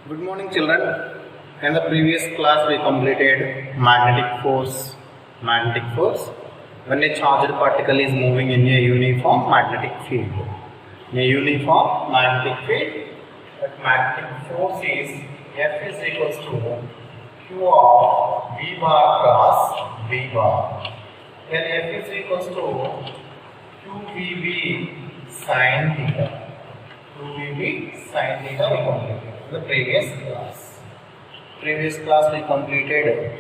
Good morning, children. In the previous class, we completed magnetic force. Magnetic force when a charged particle is moving in a uniform magnetic field. In a uniform magnetic field, that magnetic force is F is equals to Q of V bar cross V bar. Then F is equals to QVB sin theta. QVB sin theta we completed in the previous class. Previous class we completed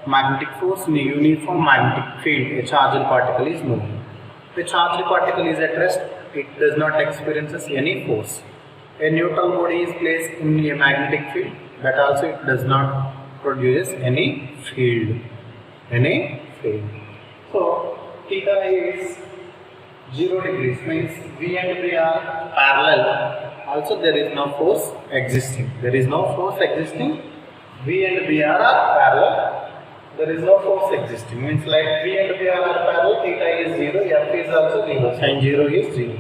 magnetic force in a uniform magnetic field. A charged particle is moving. The charged particle is at rest. It does not experience any force. A neutral body is placed in a magnetic field. That also it does not produce any field. So theta is 0 degrees, means V and V are parallel. Also there is no force existing. V and V are parallel. There is no force existing. Means like V and V are parallel, theta is 0, F is also 0, sin 0 is 0.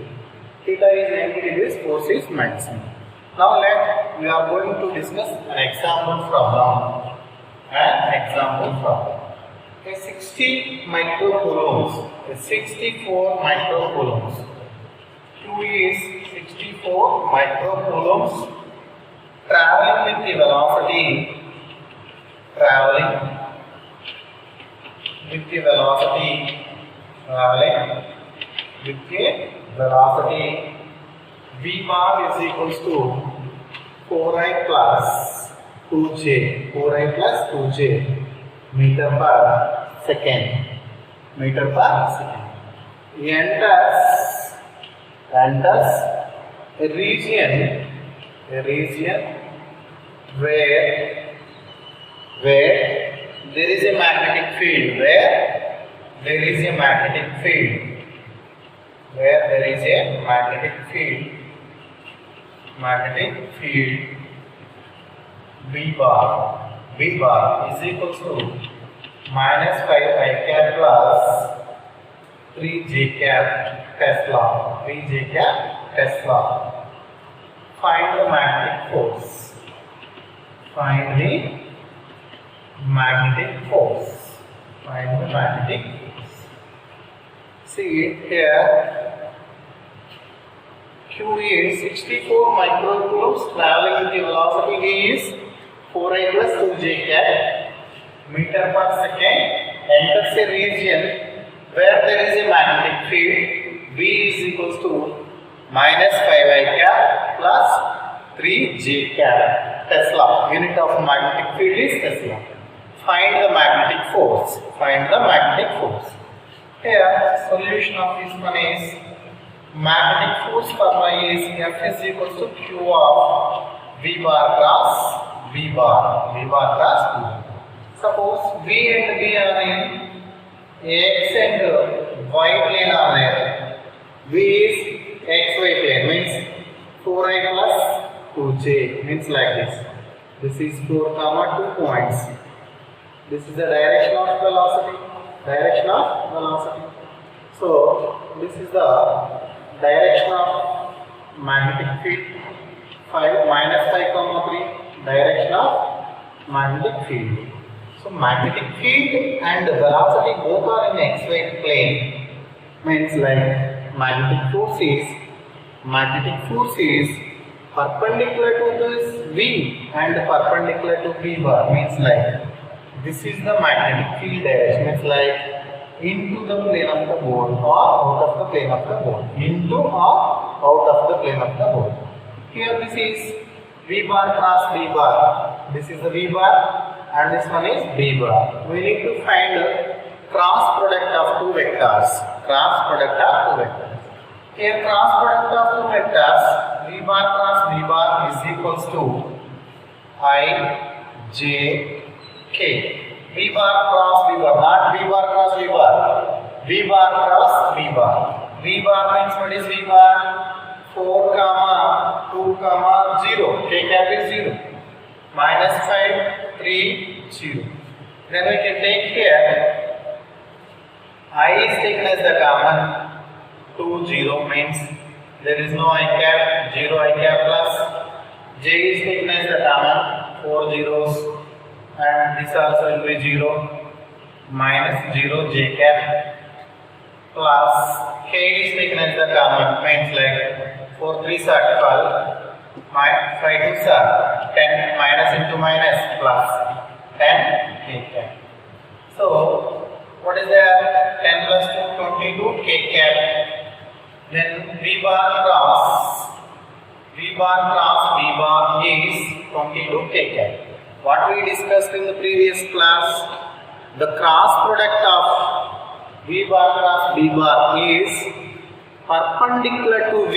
Theta is 90 degrees, force is maximum. Now we are going to discuss an example problem. A 60 microcoulombs, a 64 microcoulombs. Q is 64 microcoulombs traveling with the velocity V bar is equals to 4i plus 2j meter per second. Enters a region where there is a magnetic field. V bar is equals to minus 5i cap plus 3j cap Tesla. Find the magnetic force. See here, Q is 64 microcoulombs traveling with the velocity V is 4i plus 2j cap meter per second. Enters a region where there is a magnetic field. V is equals to minus 5i cap plus 3j cap. Tesla. Unit of magnetic field is Tesla. Find the magnetic force. Here, solution of this one is magnetic force formula is F is equals to Q of V bar cross V bar. Suppose V and V are in X and Y plane are there. V is XY plane, means 4i plus 2j, means like this. This is 4, 2 points. This is the direction of velocity. So this is the direction of magnetic field. 5 minus 5, 3 direction of magnetic field. So magnetic field and velocity both are in XY plane. Means like magnetic force is perpendicular to this V and perpendicular to V bar. Means like this is the magnetic field direction. It's like into the plane of the board or out of the plane of the board. Here this is V bar cross V bar. This is the V bar and this one is V bar. We need to find cross product of two vectors. Here cross product of two vectors V bar cross V bar is equals to I, J, K. V bar cross V bar, not V bar cross V bar. V bar cross V bar. V bar means what is V bar? 4, 2, 0. K cap is 0. Minus 5, 3, 0. Then we can take here I is taken as the common. 2, 0 means there is no I cap, 0 I cap plus J is taken as the common, 4 zeros, and this also will be 0, minus 0 j cap, plus K is taken as the common, means like 4 3s are 12, 5 2s are 10, minus into minus, plus 10 K cap. So, what is there? 10 plus 2, 22 K cap. Then V bar cross V bar is 22 K cap. What we discussed in the previous class, the cross product of V bar cross V bar is perpendicular to V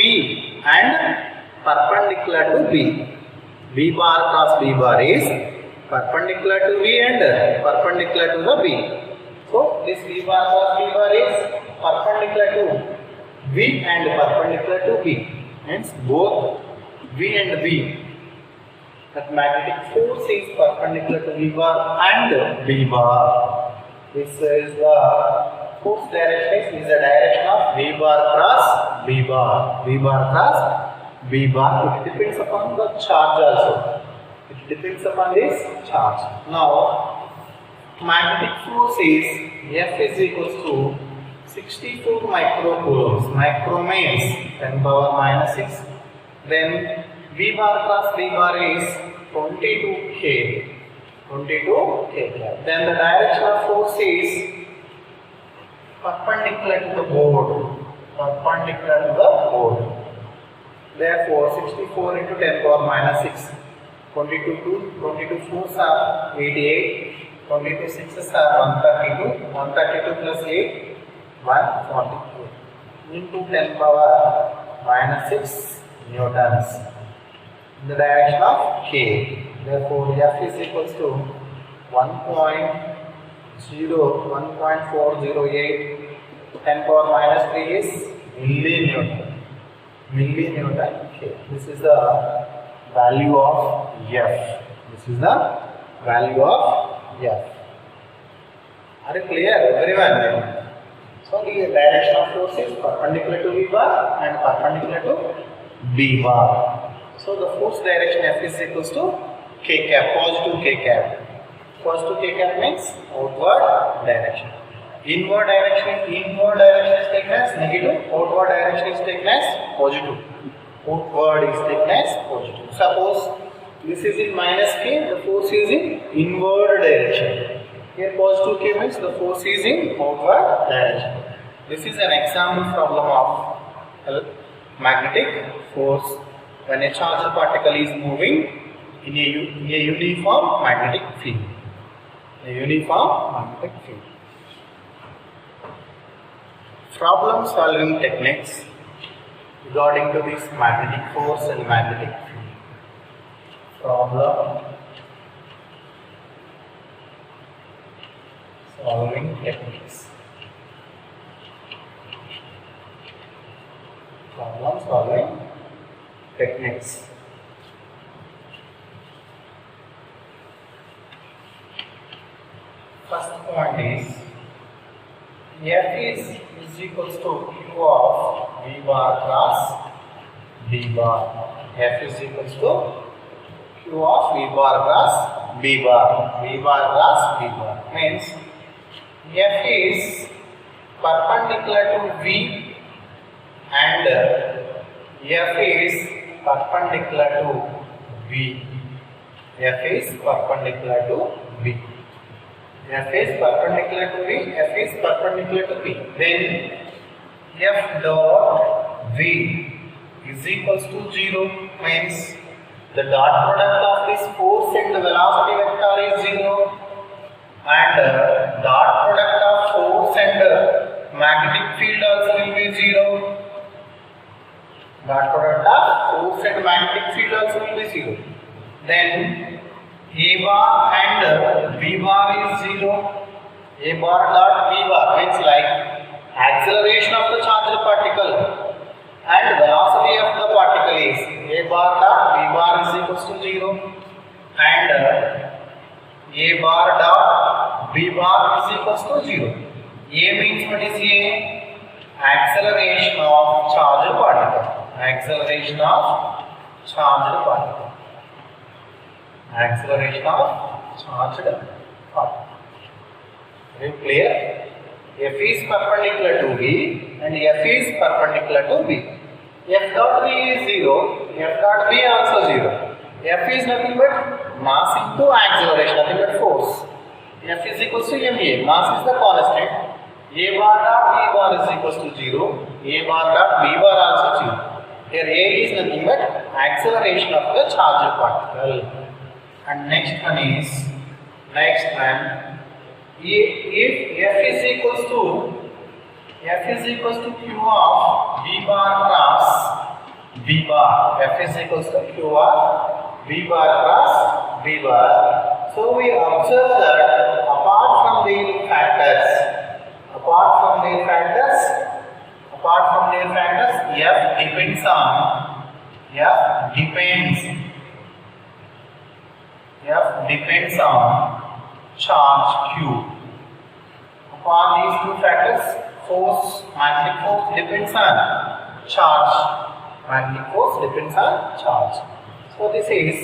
and perpendicular to B. V bar cross V bar is perpendicular to V and perpendicular to the B. So, this V bar cross V bar is perpendicular to V and perpendicular to B. Hence, both V and B. That magnetic force is perpendicular to V bar and B bar. This is the force direction, is the direction of V bar cross B bar. V bar cross B bar. It depends upon the charge also. It depends upon this charge. Now, magnetic force is F is equals to 64 microcoulombs. Micro means 10 power minus 6. Then V bar cross V bar is 22K. 22K. Then the direction of force is perpendicular to the board. Perpendicular to the board. Therefore, 64 into 10 power minus 6. 22 4s are 88. 22 6s are 132. 132 plus 8, 142. Into 10 power minus 6 newtons. In the direction of K. Therefore, F is equals to 1.408. 10 power minus 3 is millinewton. Millinewton K. This is the value of F. This is the value of F. Are you clear, everyone? So, the direction of force is perpendicular to V bar and perpendicular to B bar. So, the force direction F is equals to K cap, positive K cap. Positive K cap means outward direction. Inward direction is taken as negative. Outward direction is taken as positive. Outward is taken as positive. Suppose this is in minus K, the force is in inward direction. Here positive K means the force is in outward direction. This is an example problem of magnetic force when a charged particle is moving in a uniform magnetic field. A uniform magnetic field. Problem solving techniques regarding to this magnetic force and magnetic field. Problem solving techniques. Problem solving techniques. First point is F is equals to Q of V bar cross B bar. F is equals to Q of V bar cross B bar. V bar cross B bar means F is perpendicular to V and F is perpendicular to V. F is perpendicular to V. F is perpendicular to V. F is perpendicular to V. Then F dot V is equals to 0 means the dot product of this force and the velocity vector is 0 and dot product of force and magnetic field also will be 0. Dot product of force and magnetic field also will be 0. Then A bar and B bar is 0. A bar dot B bar means like acceleration of the charged particle and velocity of the particle is A bar dot B bar is equals to 0 and A bar dot B bar is equals to 0. A means what is A? Acceleration of charged particle. Acceleration of charged particle. Acceleration of charged particle. Very clear? F is perpendicular to V and F is perpendicular to V. F dot V is 0, F dot V also 0. F is nothing but mass into acceleration, nothing but force. F is equals to ma. Mass is the constant. A bar dot B bar is equals to 0. A bar dot B bar also 0. Here A is nothing but acceleration of the charged particle. And next one, if F is equals to Q of V bar cross V bar. F is equals to Q of V bar cross V bar. So we observe that apart from their factors, F depends on charge Q. Upon these two factors, magnetic force depends on charge. So this is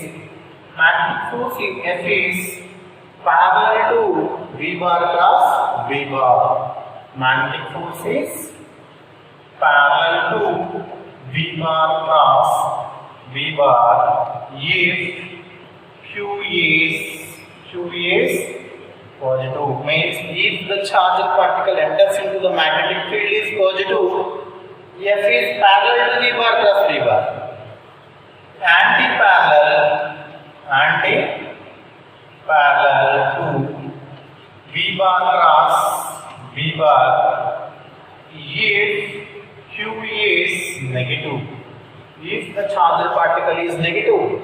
magnetic force F is parallel to V bar cross V bar. Magnetic force is parallel to V bar cross V bar if Q is positive. Means if the charged particle enters into the magnetic field is positive, F is parallel to V bar cross V bar. Anti-parallel to V bar cross V bar if Q is negative. If the charged particle is negative,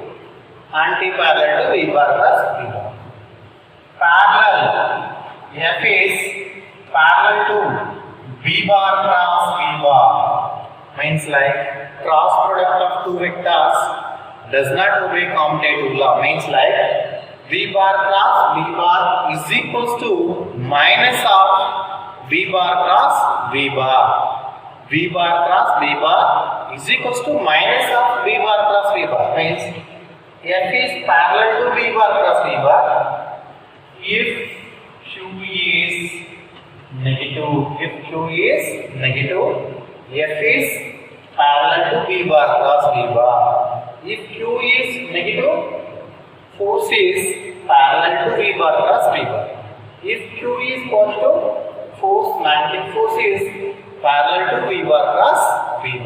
anti-parallel to V bar cross V bar. Parallel, F is parallel to V bar cross V bar. Means like cross product of two vectors does not obey commutative law. Means like V bar cross V bar is equals to minus of V bar cross V bar. V bar cross V bar is equals to minus of V bar cross V bar. Means F is parallel to V bar cross V bar if Q is negative. F is parallel to V bar cross V bar. If Q is negative, force is parallel to V bar cross V bar. If Q is positive, magnetic force is parallel to V bar cross V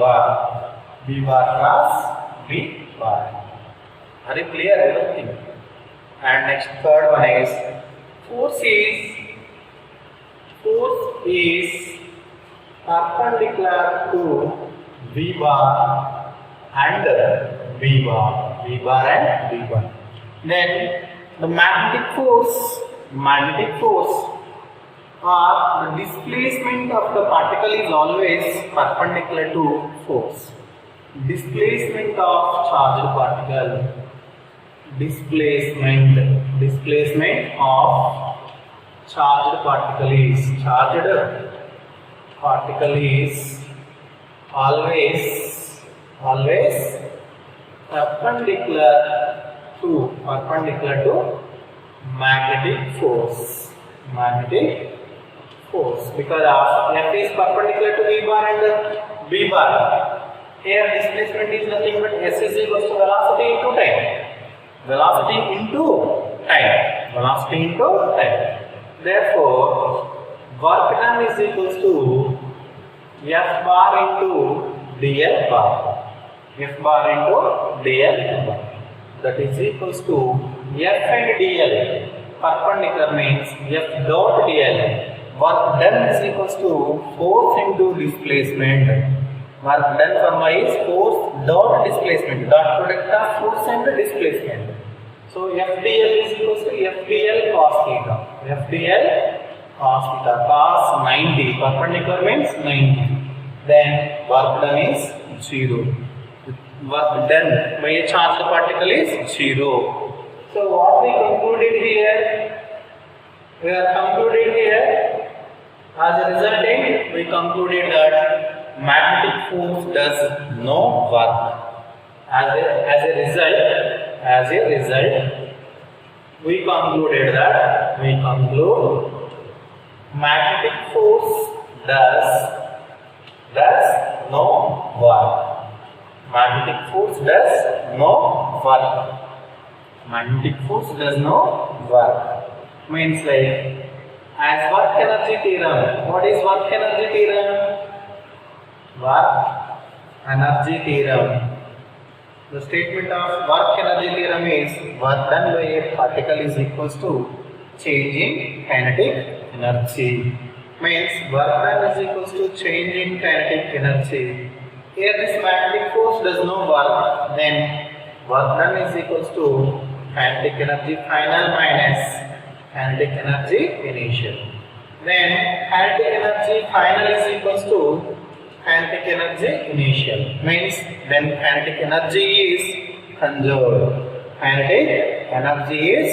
bar. Are you clear everything? And next third one is force is perpendicular to V bar and V bar. Then the magnetic force or the displacement of the particle is always perpendicular to force. Displacement of charged particle. Displacement of charged particle is always perpendicular to magnetic force. Because F is perpendicular to V bar and V bar. Here displacement is nothing but S is equals to velocity into time. Therefore, work done is equals to F bar into dl bar. That is equals to F and dl. Perpendicular means F dot dl. Work done is equals to force into displacement. Work done for Y is force dot displacement. Dot product of force and displacement. So FDL is equals to FDL cos theta. Cos 90. Perpendicular means 90. Then work done is 0. Work done by a charged particle is 0. So what we concluded here? As a result, we concluded that magnetic force does no work. As a result, we conclude magnetic force does no work. Magnetic force does no work. Magnetic force does no work. Means like as work energy theorem. What is work energy theorem? Work energy theorem. The statement of work energy theorem is work done by a particle is equals to change in kinetic energy. Means work done is equals to change in kinetic energy. Here this magnetic force does no work, then work done is equals to kinetic energy final minus kinetic energy initial. Then kinetic energy final is equals to kinetic energy initial. Means then kinetic energy is conserved. Kinetic energy is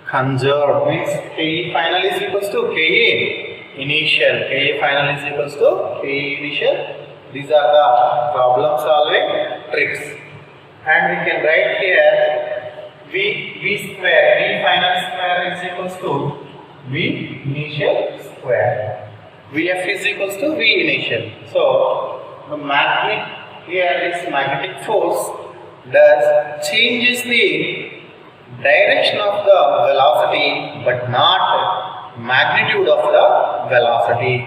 conserved. Means Ke final is equals to Ke initial. Ke final is equals to Ke initial. These are the problem solving tricks. And we can write here V square. V final square is equals to V initial square. Vf is equals to V initial. So the magnetic force does changes the direction of the velocity but not magnitude of the velocity.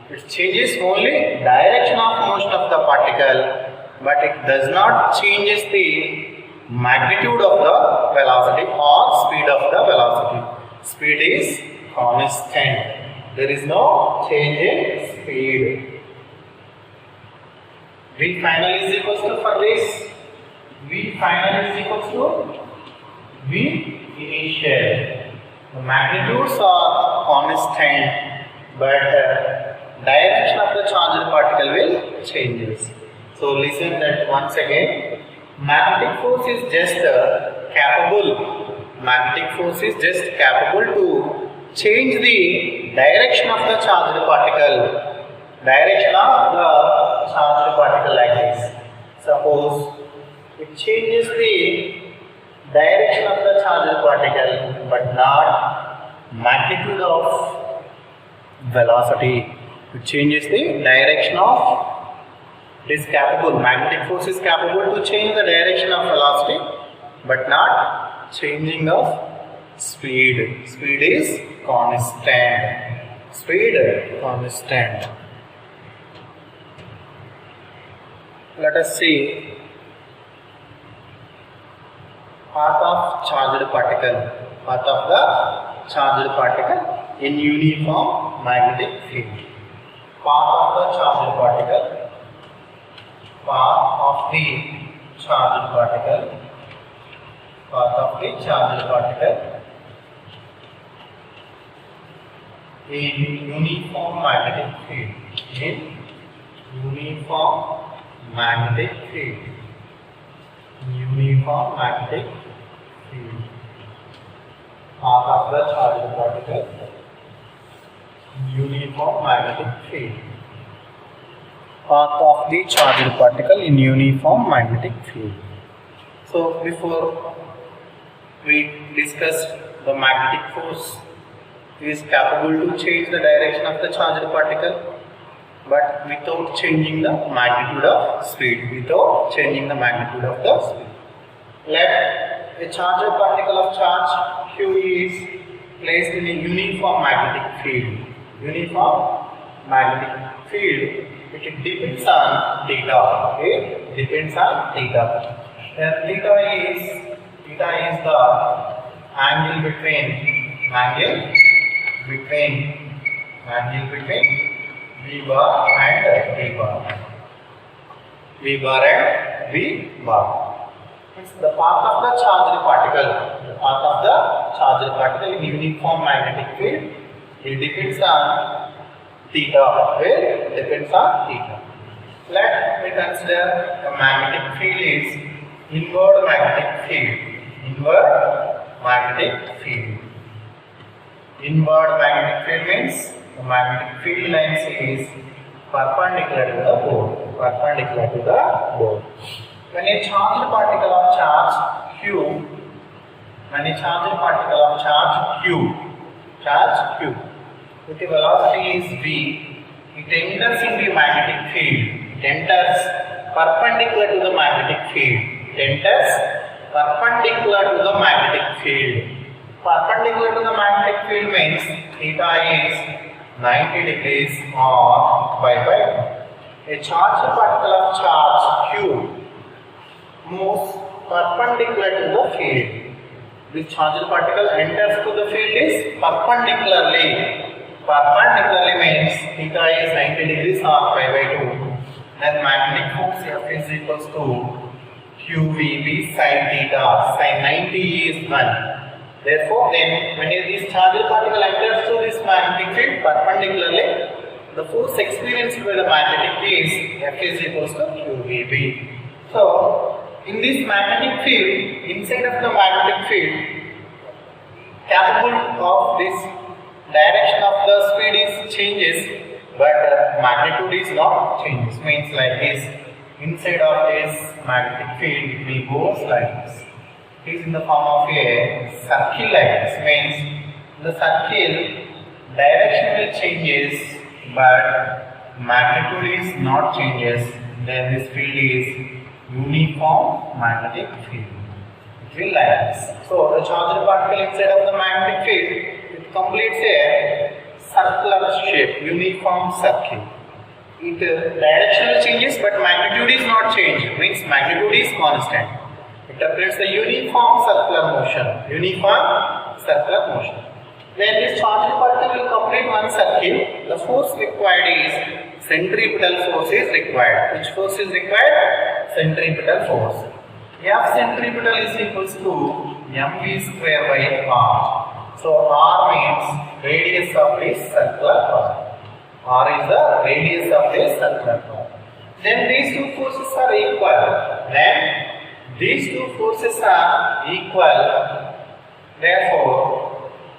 It changes only direction of motion of the particle, but it does not changes the magnitude of the velocity or speed of the velocity. Speed is constant. There is no change in speed. V final is equals to for this. V final is equals to V initial. The magnitudes are constant, but direction of the charged particle will changes. So listen that once again. Magnetic force is just capable. Magnetic force is just capable to change the direction of the charged particle. Direction of the charged particle like this. Suppose it changes the direction of the charged particle, but not magnitude of velocity. It changes the direction of. It is capable. Magnetic force is capable to change the direction of velocity, but not changing of speed. Speed is constant. Speed constant. Let us see path of charged particle. Path of the charged particle in uniform magnetic field. Path of the charged particle. Path of the charged particle. Path of the charged particle in uniform magnetic field. In uniform magnetic field. Uniform magnetic field. Path of the charged particle. Uniform magnetic field. Path of the charged particle in uniform magnetic field. So before we discussed the magnetic force is capable to change the direction of the charged particle, but without changing the magnitude of speed. Without changing the magnitude of the speed. Let a charged particle of charge Q is placed in a uniform magnetic field. Uniform magnetic field. It depends on theta. Okay? Depends on theta. And theta is the angle between V bar and V bar. V bar and V bar. It's the path of the charged particle. The path of the charged particle in uniform magnetic field. It depends on theta. Where depends on theta. Let me consider the magnetic field is inward magnetic field. Inward magnetic field. Inward magnetic field means the magnetic field lines is perpendicular to the board. Perpendicular to the board. When a charged particle of charge Q when a charged particle of charge q, with the velocity is v, it enters into a magnetic field. It enters perpendicular to the magnetic field. It enters perpendicular to the magnetic field. Perpendicular to the magnetic field means theta is 90 degrees or pi by 2. A charged particle of charge q moves perpendicular to the field. This charged particle enters to the field is perpendicularly. Perpendicularly means theta is 90 degrees or pi by 2. Then magnetic force F is equals to QVB sin theta. Sin 90 is 1. Therefore, then when this charged particle enters to this magnetic field perpendicularly, the force experienced by the magnetic is F is equals to QVB. So, in this magnetic field, inside of the magnetic field, capable of this direction of the speed is changes, but magnitude is not changes. Means like this, inside of this magnetic field, it will go like this. It is in the form of a circle like this. Means the circle direction will changes, but magnitude is not changes. Then this field is uniform magnetic field. It will like this. So the charged particle inside of the magnetic field, it completes a circular shape, uniform circle. It directional changes, but magnitude is not changed. Means magnitude is constant. It represents the uniform circular motion. Uniform circular motion. When this charged particle will complete one circle, the force required is centripetal force is required. Which force is required? Centripetal force. F centripetal is equals to mv square by r. So r means radius of this circular path. R is the radius of this circular path. Then these two forces are equal. Therefore,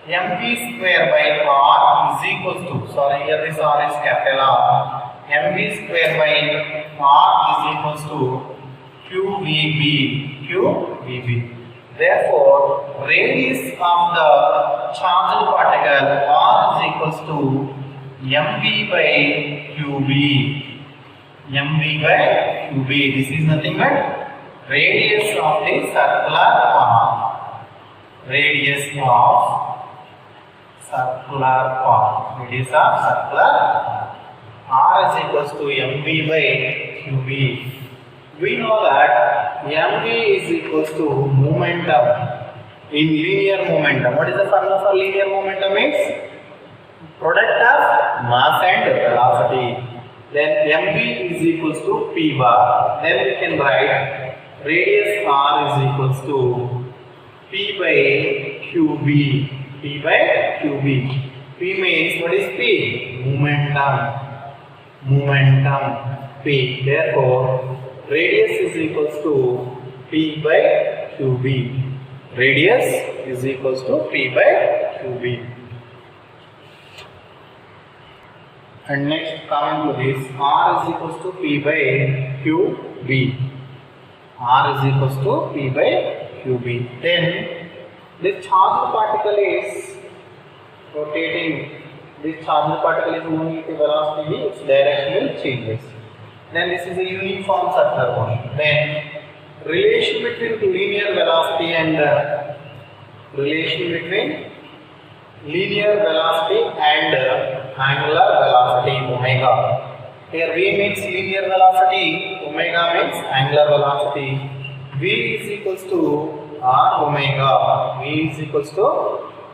mv square by r is equals to, sorry, here this r is capital R. mv square by r is equals to qvb. Therefore, radius of the charged particle r is equals to mv by qb. mv by qb. This is nothing but radius of the circular path. Radius of circular path. Radius of circular path. R is equals to mv by qb. We know that mv is equals to momentum in linear momentum. What is the formula for linear momentum? Is product of mass and velocity. Then mv is equals to p bar. Then we can write radius r is equals to p by qb. P by qb. P means what is p? Momentum. P. Therefore, radius is equals to p by qb. Radius is equals to p by qb. And next, coming to this, r is equals to p by qb. R is equals to p by qb. Then this charged particle is rotating. This charged particle is moving with the velocity, its directional changes. Then this is a uniform circular motion. Then relation between linear velocity and angular velocity omega. Here v means linear velocity, omega means angular velocity. V is equals to r omega. V is equals to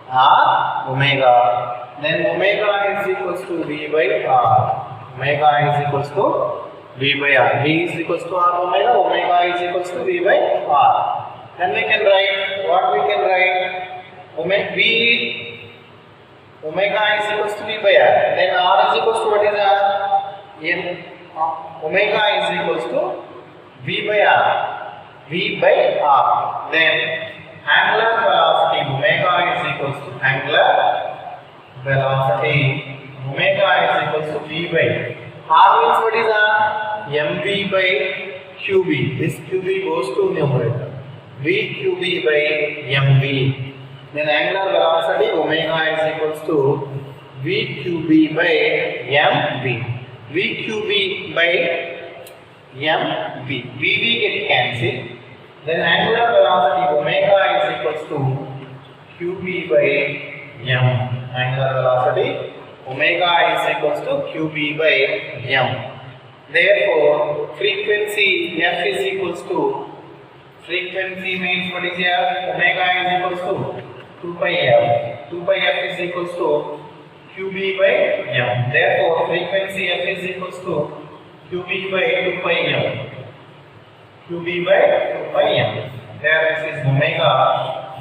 r omega. Then omega is equals to v by r. Omega is equals to v by r. V is equals to r omega. Omega is equals to v by r. Then we can write what we can write. Omega is equals to v by r. Then r is equals to what is r? Omega is equals to v by r. V by r. Then angular velocity omega is equals to angular velocity. Omega is equals to v by r means what is r? mv by qb. This qb goes to numerator. VQB by MV. Then angular velocity omega is equals to VQB by MV. VQB by MV. VV get cancelled. Then angular velocity omega is equals to QB by M. Angular velocity omega is equals to QB by M. Therefore, frequency F is equals to, frequency means what is F? Omega is equals to 2 pi F. 2 pi F is equals to QB by M. Therefore, frequency F is equals to QB by 2 pi M. QB by 2 pi M. There this is omega.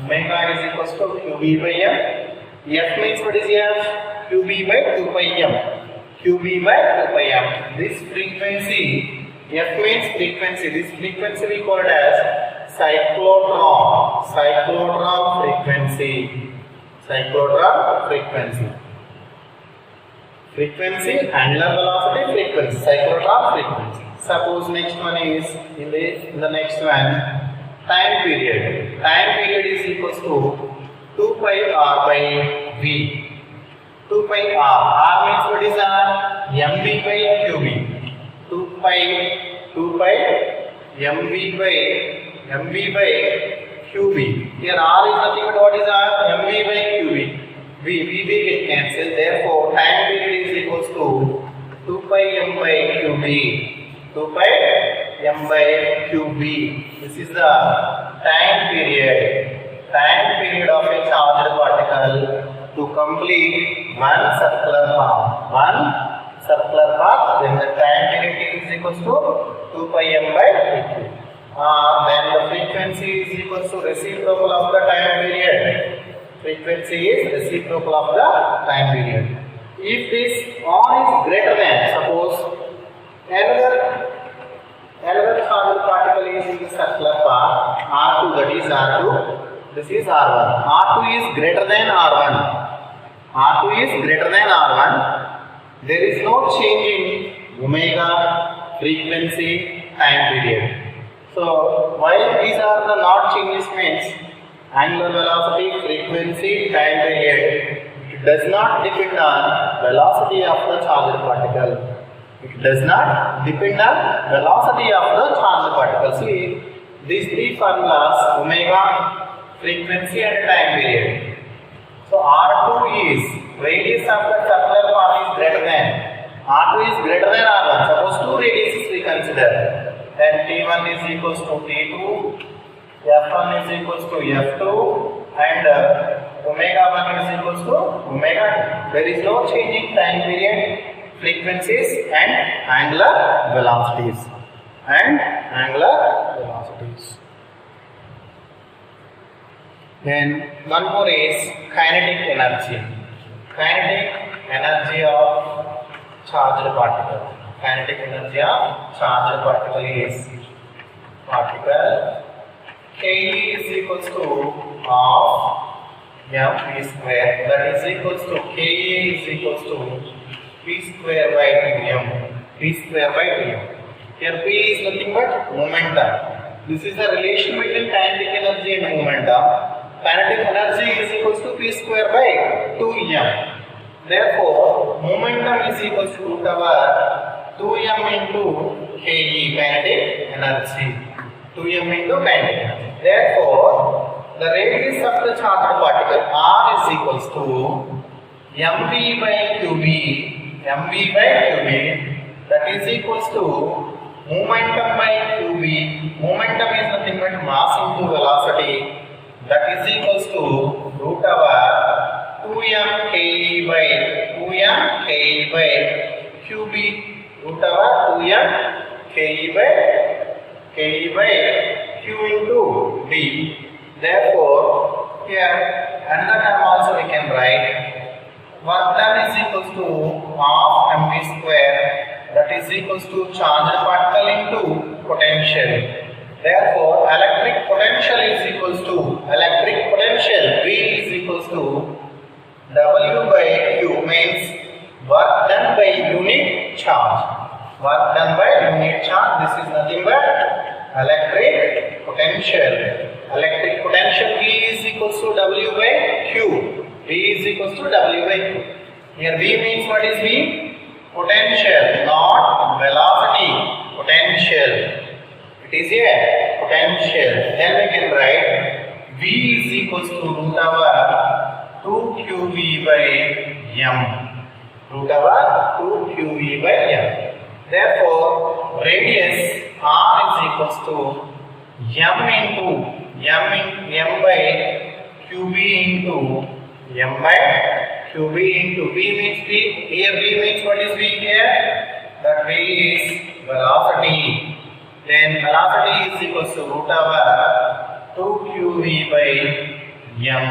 Omega is equals to QB by M. F means what is F? QB by 2 pi M. QB by 2 pi M. This frequency, F means frequency. This frequency we call it as cyclotron. Cyclotron frequency. Cyclotron frequency. Frequency, angular velocity, frequency. Cyclotron frequency. Suppose next one is in the next one, time period. Time period is equals to 2 pi r by v. 2 pi r. R means what is r? mv by qb. 2 pi mv by qb. Here r is nothing but what is r? mv by qb. V get cancelled. Therefore, time period is equals to 2 pi m by qb. 2 pi m by qb. This is the time period. Time period of a charged particle to complete one circular path. One circular path. Then the time period is equals to 2 pi m by q. Then the frequency is equals to reciprocal of the time period. Frequency is reciprocal of the time period. If this R is greater than, suppose another charged particle is in the circular path R2, that is R2, this is R1. R2 is greater than R1. R2 is greater than R1. There is no change in omega, frequency, time period. So while these are the not changes means angular velocity, frequency, time period, it does not depend on velocity of the charged particle. It does not depend on velocity of the charged particle. See, these three formulas, omega, frequency and time period. So R2 is, radius of the circular path is greater than, R2 is greater than R1. Suppose two radiuses we consider. Then T1 is equals to T2, F1 is equals to F2 and omega 1 is equals to omega 2. There is no change in time period, frequencies and angular velocities. Then one more is kinetic energy. Kinetic energy of charged particle. Kinetic energy of charged particle is particle K is equals to half mv square, that is equals to Ka is equals to p square by 2m. P square by 2m. Here P is nothing but momentum. This is the relation between kinetic energy and momentum. Kinetic energy is equals to P square by 2m. Therefore, momentum is equals to root over 2m into Ke, kinetic energy. 2m into kinetic energy. Therefore, the radius of the charged particle R is equals to mv by qb. mv by qb, that is equals to momentum by qb. Momentum is nothing but mass into velocity. That is equals to root over 2m ke by qb. Root over 2m ke by q into b. Therefore, here another term also we can write. Work done is equals to half mv square, that is equals to charged particle into potential. Therefore, electric potential is equals to V is equals to W by Q, means work done by unit charge. Work done by unit charge. This is nothing but electric potential. Electric potential V is equals to W by Q. V is equals to W by Q. Here V means what is V? Potential, not velocity. Potential. It is a potential. Then we can write V is equals to root over 2qV by m. Root over 2qV by m. Therefore, radius R is equals to m by qb into m by qb into V means V. Here V means what is V here? That V is velocity. Then velocity is equals to root over 2qv by m.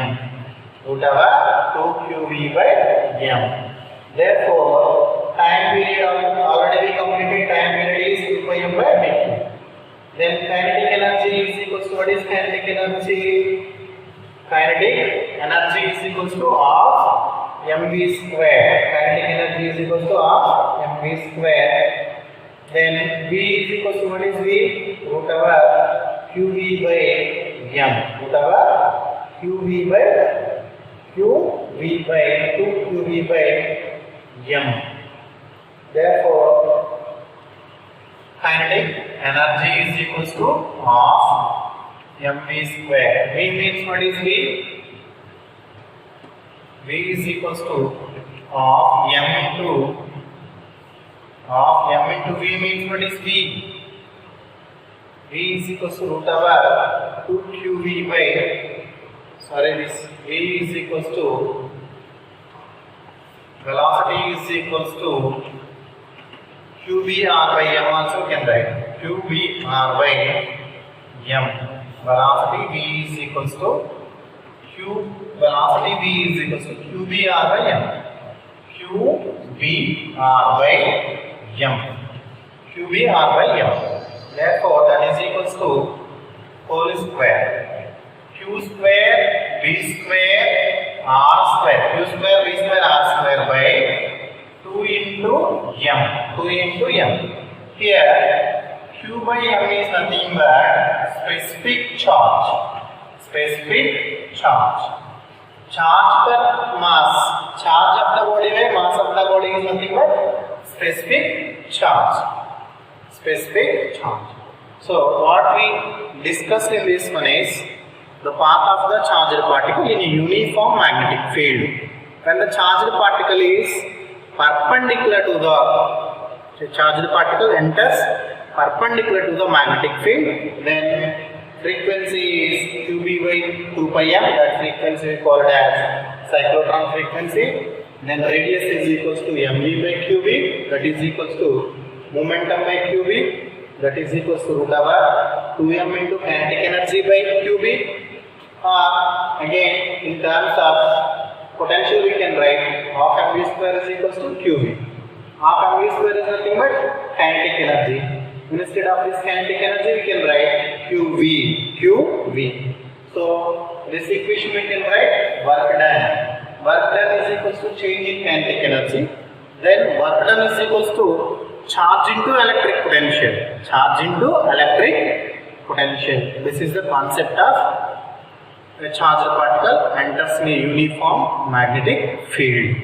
Root over 2qv by m. Therefore, time period already we completed. Time period is 2 by m by dq. Then kinetic energy is equals to what is kinetic energy? Kinetic energy is equals to half mv square. Kinetic energy is equals to half mv square. Then V is equals to what is V? Root over qv by m. Root over qv by 2qv by m. Therefore, kinetic energy is equals to half mv square. V means what is V? V is equals to half m into V means what is V? V is equals to root over 2qv by, this V is equals to, velocity is equals to qvr by m also can write. qvr by m. Velocity V is equals to velocity V is equals to qvr by m. qvr by m. qvr by m. Therefore, that is equals to whole square. Q square V square R square. Q square V square R square by 2 into m. 2 into m. Here Q by m is nothing but specific charge. Specific charge. Charge per mass. Charge of the body by mass of the body is nothing but specific charge. Specific charge. So what we discussed in this one is the path of the charged particle in a uniform magnetic field. When the charged particle is perpendicular to the charged particle enters perpendicular to the magnetic field, then frequency is qb by 2 pi m. That frequency is called as cyclotron frequency. Then radius is equals to mv by qb, that is equals to momentum by qb, that is equals to root over 2m into kinetic energy by qb. Again, in terms of potential, we can write half mv square is equals to qb. Half mv square is nothing but kinetic energy. Instead of this kinetic energy, we can write qv. So this equation we can write work done. Work done is equals to change in kinetic energy. Then work done is equals to charge into electric potential. Charge into electric potential. This is the concept of a charged particle enters in a uniform magnetic field.